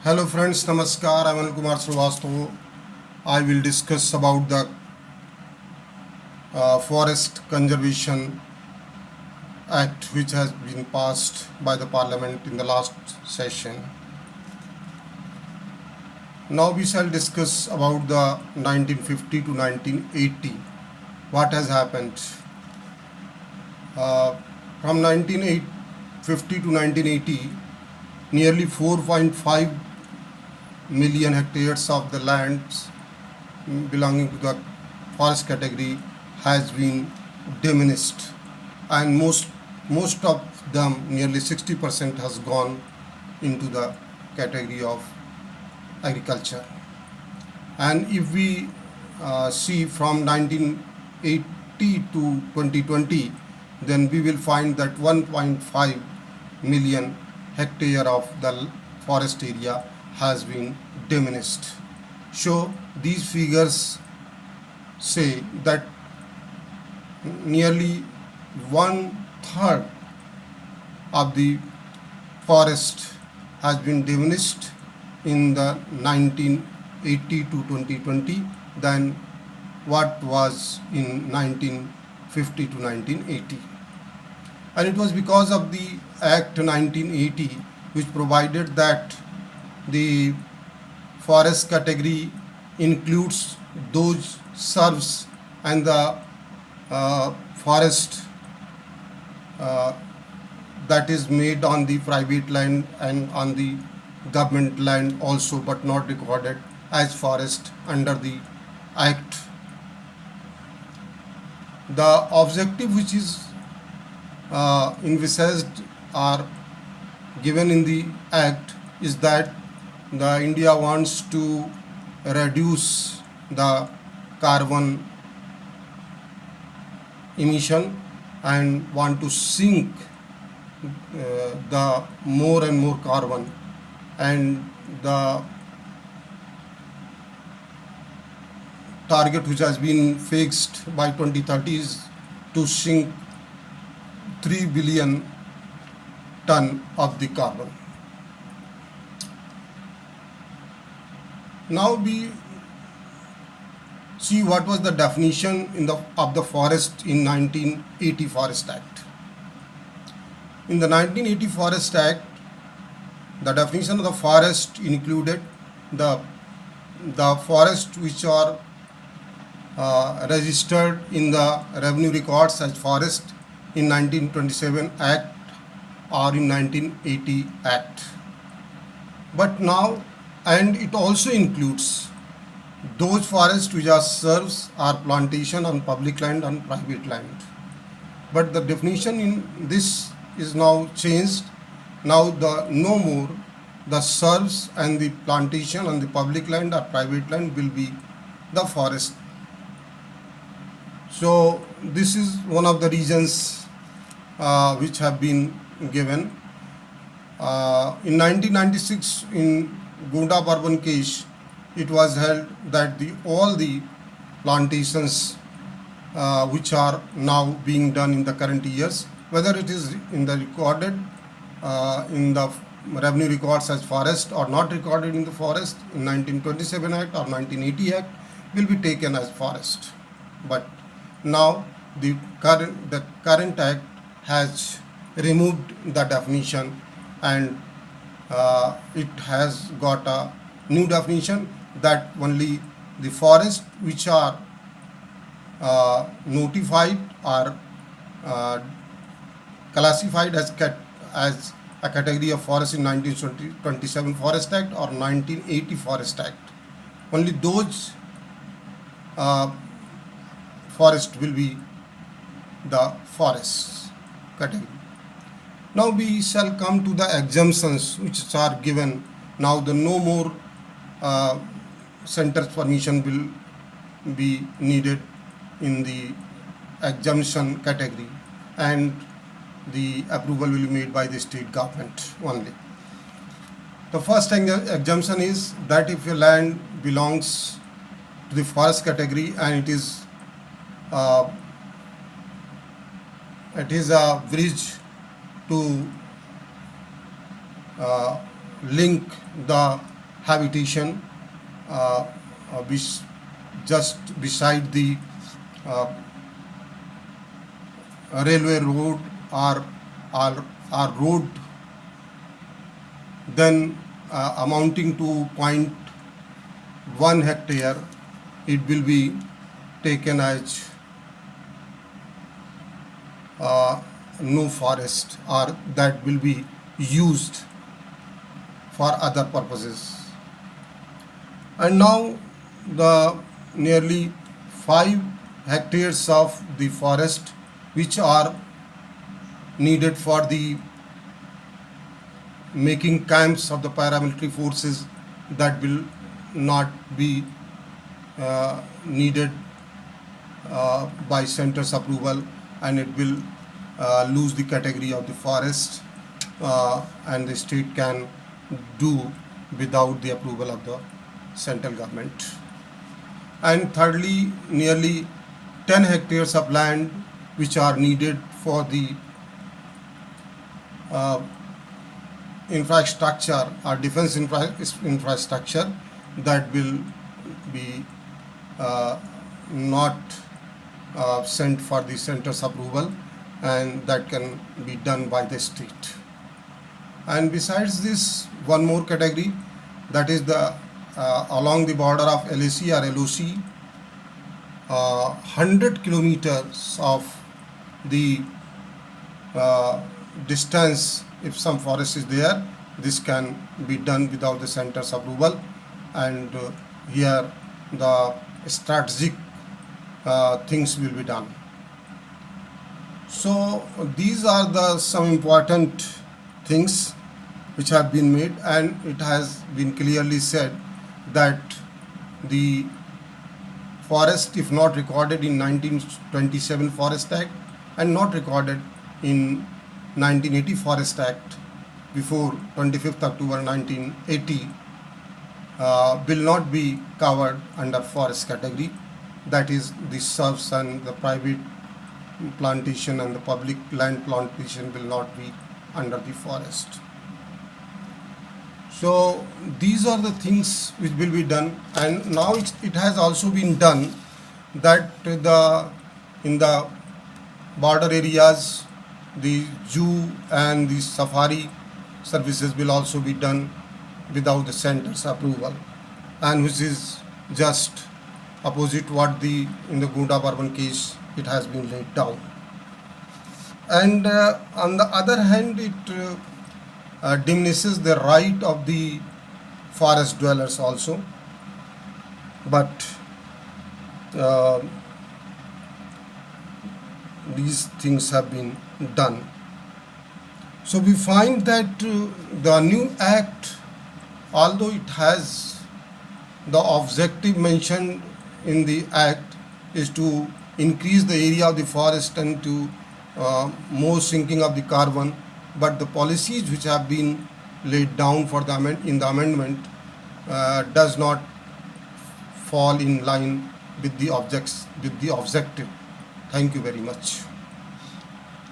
Hello friends, Namaskar. I am Anil Kumar Srivastava. I will discuss about the Forest Conservation Act which has been passed by the Parliament in the last session. Now we shall discuss about the 1950 to 1980. What has happened? Uh, from 1950 to 1980, nearly 4.5 million hectares of the lands belonging to the forest category has been diminished, and most of them, nearly 60%, has gone into the category of agriculture. And if we see from 1980 to 2020, then we will find that 1.5 million hectare of the forest area has been diminished. So these figures say that nearly one third of the forest has been diminished in the 1980 to 2020 than what was in 1950 to 1980. And it was because of the Act 1980, which provided that the forest category includes those serves and the forest uh, that is made on the private land and on the government land also, but not recorded as forest under the act. The objective which is envisaged or given in the act is that the India wants to reduce the carbon emission and want to sink the more and more carbon, and the target which has been fixed by 2030 is to sink 3 billion ton of the carbon. Now we see what was the definition of the forest in 1980 Forest Act. In the 1980 Forest Act, the definition of the forest included the forest which are registered in the revenue records as forest in 1927 Act or in 1980 Act. But now, and it also includes those forests which are serves or plantation on public land and private land. But the definition in this is now changed. Now no more the serves and the plantation on the public land or private land will be the forest. So this is one of the reasons which have been given. In 1996, in Gonda Bourbon case, it was held that all the plantations which are now being done in the current years, whether it is in the recorded in the revenue records as forest or not recorded in the forest in 1927 Act or 1980 Act, will be taken as forest. But now the current Act has removed the definition, and it has got a new definition that only the forests which are notified or classified as a category of forest in 1927 Forest Act or 1980 Forest Act, only those forest will be the forests category. Now we shall come to the exemptions which are given. Now the no more center's permission will be needed in the exemption category, and the approval will be made by the state government only. The first exemption is that if a land belongs to the forest category and it is a bridge to link the habitation which just beside the uh, railway road or road, then amounting to 0.1 hectare, it will be taken as no forest, or that will be used for other purposes. And now the nearly 5 hectares of the forest which are needed for the making camps of the paramilitary forces, that will not be needed by center's approval, and it will lose the category of the forest, and the state can do without the approval of the central government. And thirdly, nearly 10 hectares of land which are needed for the infrastructure or defense infrastructure, that will be not sent for the center's approval, and that can be done by the state. And besides this, one more category, that is the along the border of LAC or LOC, 100 kilometers of the distance, if some forest is there, this can be done without the center's approval, and here the strategic things will be done. So these are the some important things which have been made, and it has been clearly said that the forest, if not recorded in 1927 Forest Act and not recorded in 1980 Forest Act before 25th October 1980, will not be covered under forest category. That is, the serfs and the private plantation and the public land plantation will not be under the forest. So these are the things which will be done, and now it has also been done that in the border areas, the zoo and the safari services will also be done without the center's approval, and which is just opposite what in the Gunda Bourbon case it has been laid down. And on the other hand, it diminishes the right of the forest dwellers also, but these things have been done. So we find that the new act, although it has the objective mentioned in the act is to increase the area of the forest and to more sinking of the carbon, but the policies which have been laid down for the in the amendment does not fall in line with the objective. Thank you very much.